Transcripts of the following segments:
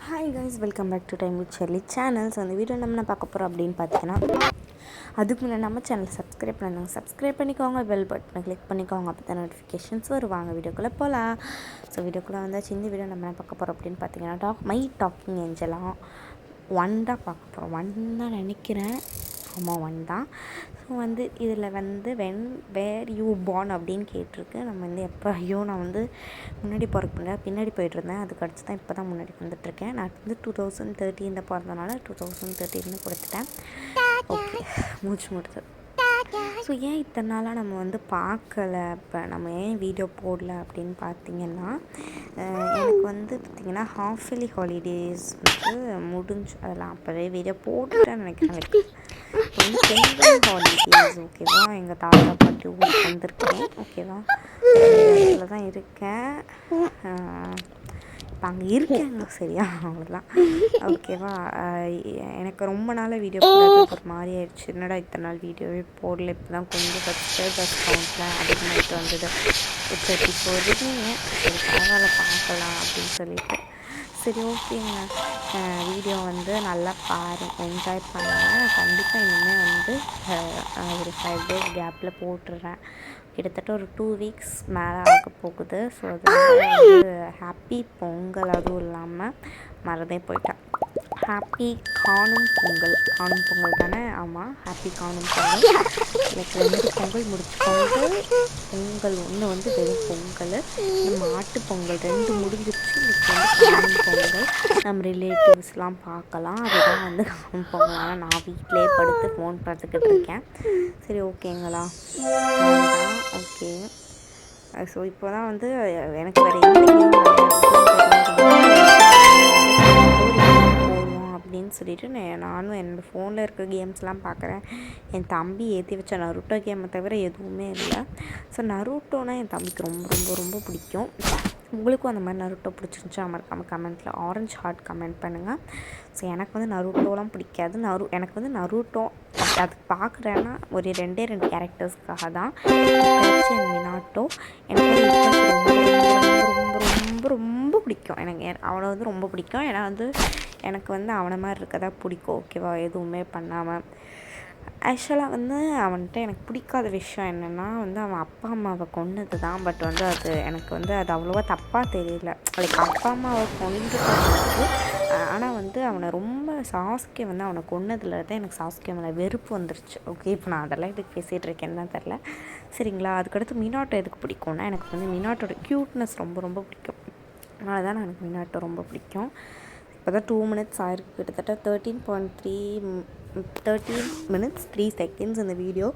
Hi guys, welcome back to time with Shirley channels. அந்த video நம்ம என்ன பார்க்க போகிறோம் அப்படின்னு பார்த்தீங்கன்னா, அதுக்கு முன்னாடி நம்ம சேனல் சப்ஸ்கிரைப் பண்ணிக்கோங்க, பெல் பட்டனை கிளிக் பண்ணிக்கோங்க, அப்போ தான் நோட்டிஃபிகேஷன்ஸ் வருவாங்க. வீடியோக்குள்ளே போகலாம். ஸோ வீடியோக்குள்ளே வந்தாச்சு. இந்த வீடியோ நம்ம என்ன பார்க்க போகிறோம் அப்படின்னு பார்த்தீங்கன்னா, மை டாக்கிங் ஏஞ்சலாம் ஒன் தான் பார்க்க போகிறோம். ஒன் தான் நினைக்கிறேன், ஆமாம் ஒன் தான். ஸோ இதில் வேர் யூ பார்ன் அப்படின்னு கேட்டிருக்கு. நம்ம எப்போ நான் முன்னாடி பிறகு பின்னாடி போய்ட்டுருந்தேன். அதுக்கு அடுத்து தான் இப்போ தான் முன்னாடி வந்துட்டுருக்கேன். நான் 2013 பிறந்தனால 2013 கொடுத்துட்டேன். ஓகே, மூச்சு முடிச்சது. ஸோ ஏன் இத்தனை நாளாக நம்ம பார்க்கல, இப்போ நம்ம ஏன் வீடியோ போடல அப்படின்னு பார்த்தீங்கன்னா, எனக்கு பார்த்திங்கன்னா ஹாஃப் இயர்லி ஹாலிடேஸ் முடிஞ்சு அதெல்லாம் அப்போவே வீடியோ போட்டுட்டேன்னு நினைக்கிறேன். பொங்கல் ஹாலிடேஸ் ஓகேவா, எங்கள் தாத்தா பாட்டி ஊருக்கு வந்திருக்கேன். ஓகேவா, இதில் தான் இருக்கேன். இப்போ அங்கே இருக்காங்க, சரியா, அவ்வளோதான். ஓகேவா, எனக்கு ரொம்ப நாள் வீடியோ போடுறது ஒரு மாதிரி ஆயிடுச்சு. என்னடா இத்தனை நாள் வீடியோவே போடல, இப்போ தான் கொஞ்சம் சப்ஸ்கிரைபர்ஸ் கவுண்ட்டில் அதிகமாகிட்டு வந்தது. 34 இருக்கீங்க, சரி பரவாயில்ல பார்க்கலாம் அப்படின்னு சொல்லிட்டு, சரி ஓகேங்க. வீடியோ நல்லா என்ஜாய் பண்ணுவேன். கண்டிப்பாக இனிமேல் ஒரு 5 days கேப்பில் போட்டுடுறேன். கிட்டத்தட்ட ஒரு 2 weeks மேலே ஆக போகுது. ஸோ அதனால் ஹாப்பி பொங்கல். அதுவும் இல்லாமல் மறந்தே போயிட்டேன், ஹாப்பி காணும் பொங்கல் தானே? ஆமாம், ஹாப்பி காணும் பொங்கல். எனக்கு 2 பொங்கல் முடிச்சு பொங்கல் ஒன்று வெறும் பொங்கல், மாட்டு பொங்கல் 2 முடிஞ்சிருச்சு. இன்னைக்கு காணும் பொங்கல். நம்ம ரிலேட்டிவ்ஸ்லாம் பார்க்கலாம். அதுதான் காணும் பொங்கல். ஆனால் நான் வீட்டிலே படுத்து ஃபோன் பார்த்துக்கிட்டு இருக்கேன். சரி ஓகேங்களா, ஓகே. ஸோ இப்போ தான் எனக்கு வேறு அப்படின்னு சொல்லிட்டு நானும் என்னோடய ஃபோனில் இருக்கிற கேம்ஸ்லாம் பார்க்குறேன். என் தம்பி ஏற்றி வச்ச நருட்டோ கேமை தவிர எதுவுமே இல்லை. ஸோ நருட்டோனால் என் தம்பிக்கு ரொம்ப ரொம்ப ரொம்ப பிடிக்கும். உங்களுக்கும் அந்த மாதிரி நருட்டோ பிடிச்சிருந்துச்சா மறக்காமல் கமெண்ட்டில் ஆரஞ்சு ஹார்ட் கமெண்ட் பண்ணுங்கள். ஸோ எனக்கு நருட்டோலாம் பிடிக்காது. எனக்கு நருட்டோ அதுக்கு பார்க்குறேன்னா ஒரு 2 கேரக்டர்ஸ்க்காக தான், மினாட்டோ. எனக்கு ரொம்ப ரொம்ப ரொம்ப ரொம்ப பிடிக்கும். எனக்கு அவனை ரொம்ப பிடிக்கும். ஏன்னா எனக்கு அவனை மாதிரி இருக்கதா பிடிக்கும். ஓகேவா, எதுவுமே பண்ணாமல். ஆக்சுவலாக அவன்கிட்ட எனக்கு பிடிக்காத விஷயம் என்னென்னா அவன் அப்பா அம்மாவை கொன்னது தான். பட் அது எனக்கு அது அவ்வளோவா தப்பாக தெரியல. லைக் அப்பா அம்மாவை கொன்றுட்டு, ஆனால் அவனை ரொம்ப சாஸ்கே அவனை கொன்னதில் தான் எனக்கு சாஸ்கே மேலே வெறுப்பு வந்துருச்சு. ஓகே, இப்போ நான் அதெல்லாம் இதுக்கு பேசிகிட்டு இருக்கேன்னு தான் தெரில, சரிங்களா. அதுக்கடுத்து மினாட்டோ எதுக்கு பிடிக்கும்னா, எனக்கு மினாட்டோட க்யூட்னஸ் ரொம்ப ரொம்ப பிடிக்கும். அதனால தான் எனக்கு மினாட்டோ ரொம்ப பிடிக்கும். இப்போ தான் 2 minutes ஆயிருக்கு. கிட்டத்தட்ட 13 minutes 3 seconds இந்த வீடியோ.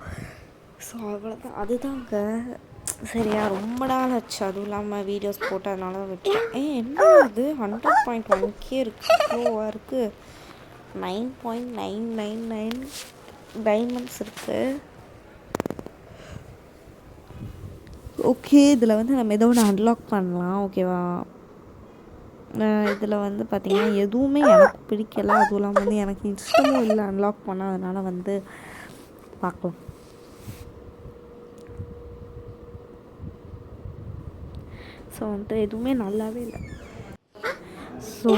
ஸோ அவ்வளோதான், அதுதாங்க. சரியா, ரொம்ப நாள் ஆச்சு. அதுவும் இல்லாமல் வீடியோஸ் போட்டதுனால தான் விட்டேன். என்ன அது 100.1K இருக்குது, ஸ்லோவாக இருக்குது. 9.999 டைமண்ட்ஸ் இருக்குது. ஓகே, இதில் நம்ம ஏதோ ஒன்று அன்லாக் பண்ணலாம். ஓகேவா, இதில் பார்த்திங்கன்னா எதுவுமே எனக்கு பிடிக்கலை. அதுவும் இல்லாமல் எனக்கு இஷ்டமும் இல்லை அன்லாக் பண்ண. அதனால் பார்க்கலாம். ஸோ எதுவுமே நல்லாவே இல்லை. ஸோ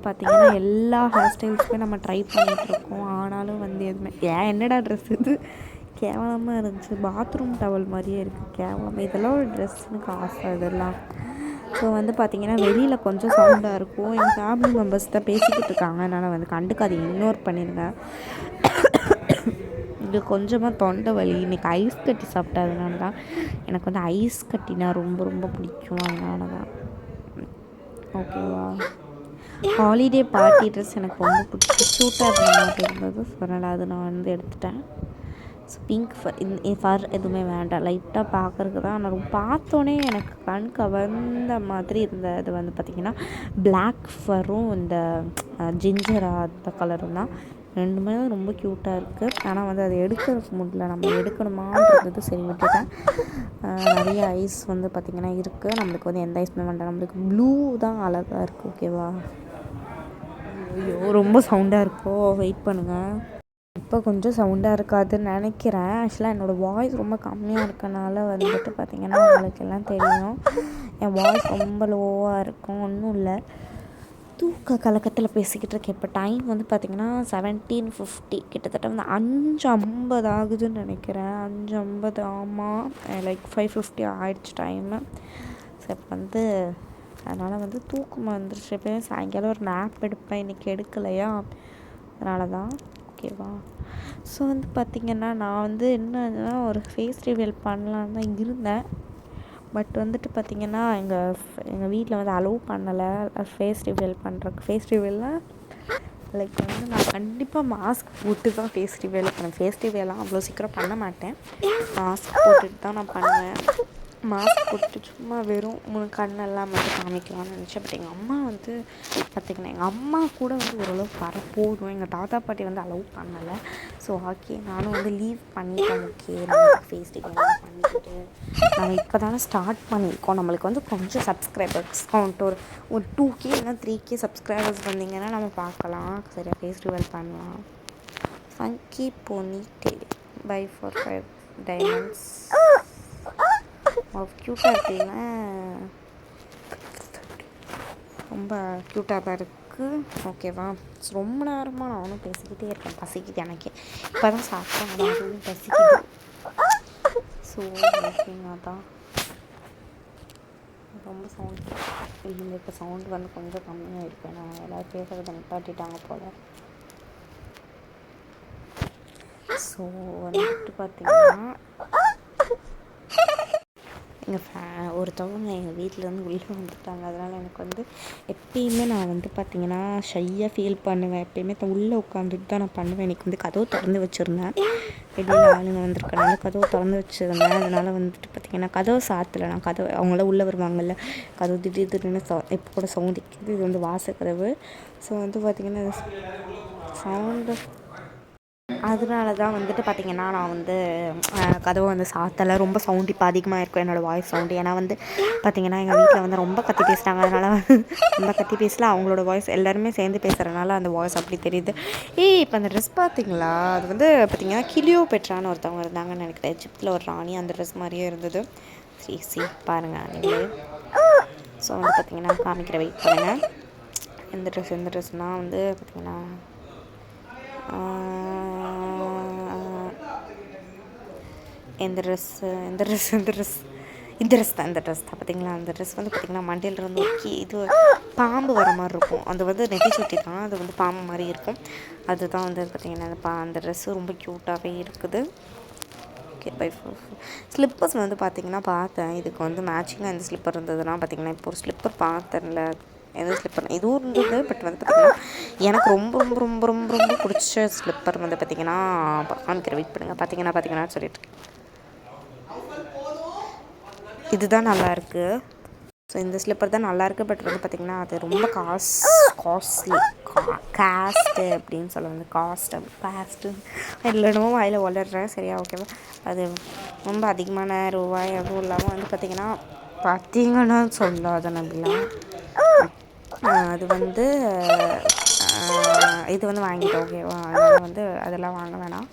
பார்த்திங்கன்னா எல்லா ஹேர் ஸ்டைல்ஸுமே நம்ம ட்ரை பண்ணிகிட்ருக்கோம். ஆனாலும் எதுவுமே என்னடா ட்ரெஸ் இது கேவலமாக இருந்துச்சு, பாத்ரூம் டவல் மாதிரியே இருக்குது, கேவலமாக. இதெல்லாம் ஒரு ட்ரெஸ்ஸுன்னு ஆசை இதெல்லாம். ஸோ பார்த்திங்கன்னா வெளியில் கொஞ்சம் சவுண்டாக இருக்கும். எங்கள் ஃபேமிலி மெம்பர்ஸ் தான் பேசிக்கிட்டு இருக்காங்க, அதனால் கண்டுக்காது, இக்னோர் பண்ணிடுங்க. இது கொஞ்சமாக தொண்டை வலி. இன்றைக்கி ஐஸ் கட்டி சாப்பிட்டதுனால தான் எனக்கு ஐஸ் கட்டினா ரொம்ப ரொம்ப பிடிக்கும். அதனால தான். ஓகேவா, ஹாலிடே பார்ட்டி ட்ரெஸ் எனக்கு ரொம்ப பிடிச்சி க்யூட்டாக இருந்த மாதிரி இருந்தது. ஸோ அதனால் அது நான் எடுத்துட்டேன். ஸோ பிங்க் ஃபர் எதுவுமே வேண்டாம், லைட்டாக பார்க்குறதுக்கு தான். ஆனால் பார்த்தோன்னே எனக்கு கண் கவர்ந்த மாதிரி இருந்த இது பார்த்திங்கன்னா பிளாக் ஃபரும் இந்த ஜிஞ்சரா அந்த கலரும் தான். 2மே ரொம்ப க்யூட்டாக இருக்குது. ஆனால் அதை எடுக்கிறதுக்கு முடியல, நம்ம எடுக்கணுமான்றது சரி விட்டுட்டேன். நிறைய ஐஸ் பார்த்திங்கன்னா இருக்குது. நம்மளுக்கு எந்த ஐஸுமே வேண்டாம், நம்மளுக்கு ப்ளூ தான் அழகாக இருக்குது. ஓகேவா, ஐயோ ரொம்ப சவுண்டாக இருக்கோ, வெயிட் பண்ணுங்கள். இப்போ கொஞ்சம் சவுண்டாக இருக்காதுன்னு நினைக்கிறேன். ஆக்சுவலாக என்னோடய வாய்ஸ் ரொம்ப கம்மியாக இருக்கனால பார்த்திங்கன்னா உங்களுக்கு எல்லாம் தெரியும், என் வாய்ஸ் ரொம்ப லோவாக இருக்கும். ஒன்றும் இல்லை, தூக்க கலக்கத்தில் பேசிக்கிட்டு இருக்கேன். இப்போ டைம் வந்து பார்த்திங்கன்னா 17:50, கிட்டத்தட்ட வந்து 5:50 ஆகுதுன்னு நினைக்கிறேன். 5:50 ஆமாம், லைக் 5:50 ஆயிடுச்சு டைமு. ஸோ இப்போ வந்து அதனால் வந்து தூக்கம் வந்துருச்சு. எப்போயும் சாயங்காலம் ஒரு நேப் எடுப்பேன், இன்றைக்கி எடுக்கலையா, அதனால தான். ஓகேவா? ஸோ வந்து பார்த்திங்கன்னா நான் வந்து என்னன்னா ஒரு ஃபேஸ் ரிவீல் பண்ணலான்னு தான் இருந்தேன். பட் வந்துட்டு பார்த்திங்கன்னா எங்கள் வீட்டில் வந்து அலோவ் பண்ணலை ஃபேஸ் ரிவீல் பண்ணுறக்கு. ஃபேஸ் ரிவீல்லாம் லைக் வந்து நான் கண்டிப்பாக மாஸ்க் போட்டு தான் ஃபேஸ் ரிவீல் பண்ணேன். ஃபேஸ் ரிவீலாம் அவ்வளோ சீக்கிரம் பண்ண மாட்டேன், மாஸ்க் போட்டுட்டு தான் நான் பண்ணுவேன். மாஸ்க் போட்டு சும்மா வெறும் கண்ணெல்லாம் மட்டும் காமிக்கலாம்னு நினச்சேன். பட் எங்கள் அம்மா வந்து பார்த்திங்கன்னா எங்கள் அம்மா கூட வந்து ஓரளவு போதும். எங்கள் தாத்தா பாட்டி வந்து அலோவ் பண்ணலை. ஸோ ஓகே, நானும் வந்து லீவ் பண்ணிட்டேன். ஓகே, நம்ம ஃபேஸ் ரிவீல்லாம் பண்ணிக்கிட்டு நாங்கள் இப்போ தானே ஸ்டார்ட் பண்ணியிருக்கோம். நம்மளுக்கு வந்து கொஞ்சம் சப்ஸ்கிரைபர்ஸ் கவுண்ட் ஒரு 2K இல்லைனா 3K சப்ஸ்கிரைபர்ஸ் வந்தீங்கன்னா நம்ம பார்க்கலாம், சரியா ஃபேஸ் ரிவீல் பண்ணலாம். Funky pony tail buy for 5 diamonds. க்யூட்டாக இருக்குல்ல, ரொம்ப க்யூட்டாக தான் இருக்குது. ஓகேவா? ரொம்ப நேரமாக நானும் பேசிக்கிட்டே இருக்கேன், பசிக்குது எனக்கு. இப்போ தான் சாப்பிட்டேன், ஆனால் அதுவும் பசிக்குது. ஸோ ஓகேங்க, தான் ரொம்ப சவுண்ட் இல்லை. இப்போ சவுண்ட் வந்து கொஞ்சம் கம்மியாக இருக்குது. நான் எல்லோரும் பேசுகிறத நிப்பாட்டிட்டாங்க போல். ஸோ வந்துட்டு பார்த்திங்கன்னா ஒருத்தவங்க எங்கள் வீட்டிலேருந்து உள்ளே வந்துட்டாங்க. அதனால் எனக்கு வந்து எப்பயுமே நான் வந்து பார்த்திங்கன்னா ஷையாக ஃபீல் பண்ணுவேன். எப்பயுமே உள்ளே உட்காந்துட்டு தான் நான் பண்ணுவேன். இன்றைக்கி வந்து கதவு திறந்து வச்சுருந்தேன், வெளியில் ஆளுங்க வந்திருக்கனால கதவு திறந்து வச்சுருந்தேன். அதனால் வந்துட்டு பார்த்திங்கன்னா கதவை சாத்தலை. நான் கதவை அவங்களாம் உள்ளே வருவாங்கள்ல, கதவு திடீர்னு இப்போ கூட சவுண்டிக்குது. இது வந்து வாசக்கதவு. ஸோ வந்து பார்த்திங்கன்னா சவுண்டு, அதனால தான் வந்துட்டு பார்த்திங்கன்னா நான் வந்து கதவை வந்து சாத்தலை. ரொம்ப சவுண்டு இப்போ அதிகமாக இருக்கும் என்னோடய வாய்ஸ் சவுண்டு. ஏன்னா வந்து பார்த்திங்கன்னா எங்கள் வீட்டில் வந்து ரொம்ப கத்தி பேசுகிறாங்க. அதனால் ரொம்ப கத்தி பேசல, அவங்களோட வாய்ஸ் எல்லாருமே சேர்ந்து பேசுகிறனால அந்த வாய்ஸ் அப்படி தெரியுது. இப்போ அந்த ட்ரெஸ் பார்த்திங்களா, அது வந்து பார்த்திங்கன்னா கிளியோபெட்ரான்னு ஒருத்தவங்க இருந்தாங்கன்னு நினைக்கிறேன். எஜிப்தில் ஒரு ராணி, அந்த ட்ரெஸ் மாதிரியே இருந்தது. சரி பாருங்கள் நீங்களே. ஸோ வந்து பார்த்திங்கன்னா காமிக்கிற வெயிட் பண்ணுங்கள். எந்த ட்ரெஸ்னால் வந்து பார்த்திங்கன்னா இந்த ட்ரெஸ் தான் பார்த்திங்களா. அந்த ட்ரெஸ் வந்து பார்த்திங்கன்னா மண்டையிலிருந்து இது பாம்பு வர மாதிரி இருக்கும். அது வந்து நெத்தி சுட்டி தான், அது வந்து பாம்பு மாதிரி இருக்கும். அதுதான் வந்து பார்த்திங்கன்னா அந்த ட்ரெஸ்ஸு ரொம்ப க்யூட்டாகவே இருக்குது. Okay, by. ஸ்லிப்பர்ஸ் வந்து பார்த்திங்கன்னா பார்த்தேன், இதுக்கு வந்து மேட்சிங்காக எந்த ஸ்லிப்பர் இருந்ததுன்னா பார்த்திங்கன்னா இப்போ ஒரு ஸ்லிப்பர் பார்த்தேன்ல, எந்த ஸ்லிப்பர் இதுவும் இருந்தது. பட் வந்து பார்த்திங்கன்னா எனக்கு ரொம்ப ரொம்ப ரொம்ப ரொம்ப ரொம்ப பிடிச்ச ஸ்லிப்பர் வந்து பார்த்திங்கன்னா காமிக்கிற வெயிட் பண்ணுங்கள். பார்த்திங்கன்னா சொல்லிட்டு இதுதான் நல்லாயிருக்கு. ஸோ இந்த ஸ்லிப்பர் தான் நல்லாயிருக்கு. பட் வந்து பார்த்திங்கன்னா அது ரொம்ப காஸ்ட்லி காஸ்ட்டு அப்படின்னு சொல்லுவாங்க. காஸ்ட்டு இல்லைனோ வாயில் வளர்றேன், சரியா? ஓகேவா? அது ரொம்ப அதிகமான ரூபாய் அதுவும் இல்லாமல் வந்து பார்த்திங்கன்னா சொல்லாத நம்பிலாம் அது வந்து இது வந்து வாங்கிட்டோம். ஓகேவா? அதனால் வந்து அதெல்லாம் வாங்க வேணாம்.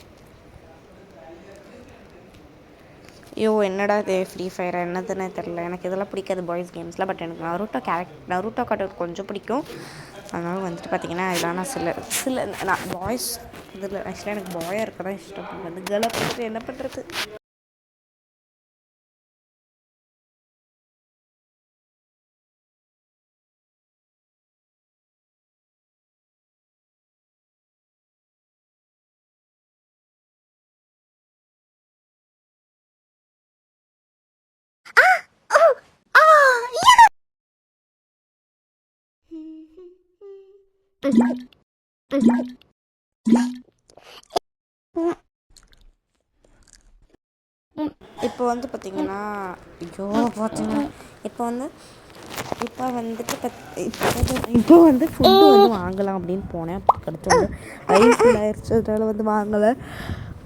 ஐயோ என்னடா இது ஃப்ரீ ஃபயர் என்னதுன்னே தெரில. எனக்கு இதெல்லாம் பிடிக்காது பாய்ஸ் கேம்ஸில். பட் எனக்கு நருட்டோ கார்ட்டூன் கொஞ்சம் பிடிக்கும். அதனால் வந்துட்டு பார்த்திங்கன்னா இதெல்லாம் நான் சில நான் பாய்ஸ் இதில் ஆக்சுவலாக எனக்கு பாயாக இருக்க தான் இஷ்டம். வந்து கேர்ளை பண்ணிட்டு என்ன பண்ணுறது. இப்போ வந்து பார்த்திங்கன்னா இப்போ வந்து ஃபுட்டு வந்து வாங்கலாம் அப்படின்னு போனேன். அடுத்து வந்து ஐஃபுல் ஆயிடுச்சு, அதனால் வந்து வாங்கலை.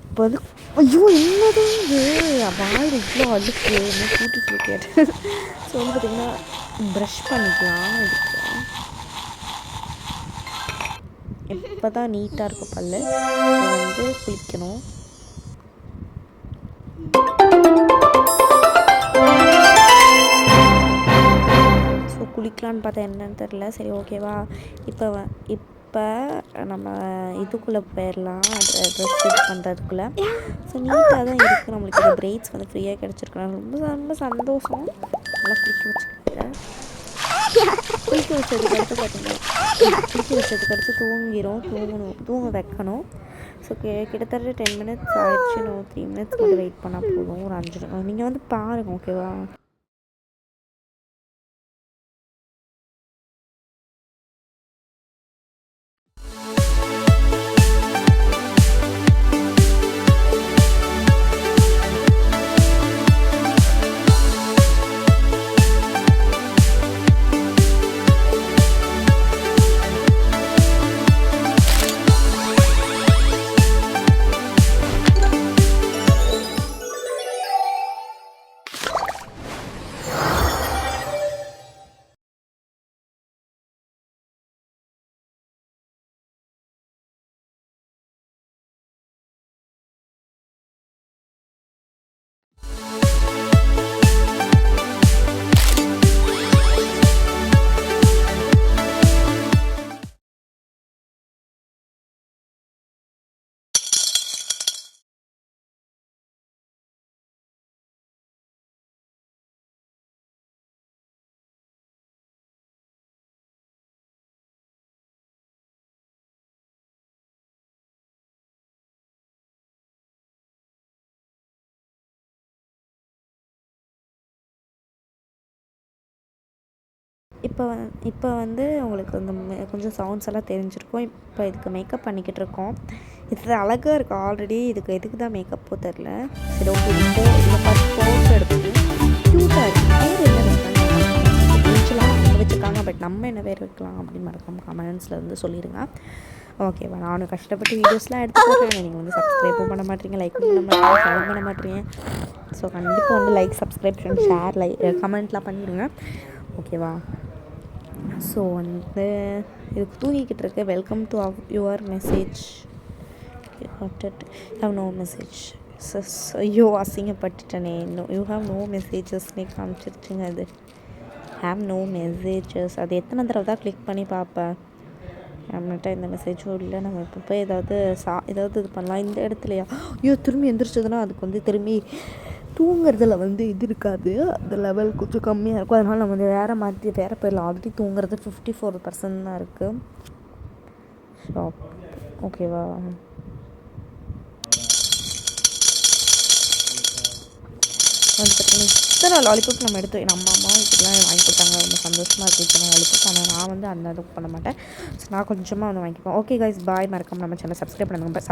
இப்போ வந்து ஐயோ என்னது இது வாயில் இவ்வளோ அழுக்கு கூட்டிட்டு கேட்டேன். ஸோ வந்து பார்த்திங்கன்னா ப்ரஷ் பண்ணிக்கலாம். இப்போ தான் நீட்டாக இருக்கும் பல். வந்து குளிக்கணும். ஸோ குளிக்கலான்னு பார்த்தா என்னன்னு தெரில. சரி ஓகேவா, இப்போ நம்ம இதுக்குள்ளே போயிடலாம், ட்ரெஸ் இது பண்ணுறதுக்குள்ளே. ஸோ நீட்டாக தான் இருக்குது. நம்மளுக்கு இந்த பிரைட்ஸ் வந்து ஃப்ரீயாக கிடச்சிருக்கணும், ரொம்ப ரொம்ப சந்தோஷம். நல்லா குளிக்க வச்சதுக்கு அடுத்து பார்த்திங்கன்னா, குளிக்க வச்சதுக்கு அடுத்து தூங்க வைக்கணும். ஸோ கிட்டத்தட்ட 10 மினிட்ஸ் ஆயிடுச்சு. இன்னும் 3 மினிட்ஸ் மட்டும் வெயிட் பண்ணால் போதும். ஒரு 5 நீங்கள் வந்து பாருங்கள் ஓகேவா. இப்போ வந்து உங்களுக்கு இந்த கொஞ்சம் சவுண்ட்ஸ் எல்லாம் தெரிஞ்சிருக்கும். இப்போ இதுக்கு மேக்கப் பண்ணிக்கிட்டு இருக்கோம். இது அழகாக இருக்குது. ஆல்ரெடி எதுக்கு தான் மேக்கப்போ தெரில. சரி ஓகே, இதில் ஃபஸ்ட் ஃபோட்டோ எடுக்கணும். க்யூட்டாக இருக்குது. பேர் என்ன வைக்கலாம் வச்சுருக்காங்க, பட் நம்ம என்ன பேர் வைக்கலாம் அப்படின்னு மறக்காம கமெண்ட்ஸில் வந்து சொல்லிடுங்க ஓகேவா. நானும் கஷ்டப்பட்டு வீடியோஸ்லாம் எடுத்து போடுறேன். நீங்கள் வந்து சப்ஸ்கிரைபும் பண்ண மாட்டீங்க, லைக்கும் பண்ண மாட்டீங்க, ஷேர் பண்ண மாட்டீங்க. ஸோ கண்டிப்பாக வந்து லைக், சப்ஸ்கிரிப்ஷன், ஷேர், கமெண்ட்லாம் பண்ணிடுங்க ஓகேவா. ஸோ வந்து இதுக்கு தூங்கிக்கிட்டு இருக்க. Welcome to your message, have no message. ஐயோ அசிங்கப்பட்டுட்டேனே. யூ ஹாவ் நோ மெசேஜஸ்னே காமிச்சிருச்சுங்க. அது ஹாவ் நோ மெசேஜஸ். அது எத்தனை தடவை தான் கிளிக் பண்ணி பார்ப்பேன். நம்மகிட்ட இந்த மெசேஜும் இல்லை. நம்ம இப்போ போய் ஏதாவது இது பண்ணலாம். இந்த இடத்துலையா ஐயோ திரும்பி எந்திரிச்சதுன்னா அதுக்கு வந்து திரும்பி தூங்குறதுல வந்து இது இருக்காது, அந்த லெவல் கொஞ்சம் கம்மியாக இருக்கும். அதனால் நம்ம வந்து வேறு பேரில் ஆல்ரெடி தூங்குறது 54% தான் இருக்குது. ஷாப் ஓகேவா. வந்து பார்த்தீங்கன்னா இத்தனை லாலிபாப் நம்ம எடுத்து நம்ம அம்மா இப்படிலாம் வாங்கி கொடுத்தாங்க, ரொம்ப சந்தோஷமாக இருக்குது இத்தனை லாலிபாப். ஆனால் நான் வந்து அந்த இதுக்கு பண்ண மாட்டேன். ஸோ நான் கொஞ்சமாக வந்து வாங்கிப்பேன். ஓகே கைஸ், பாய். மறக்காம நம்ம சேனல் சப்ஸ்கிரைப் பண்ணுங்கள். பை.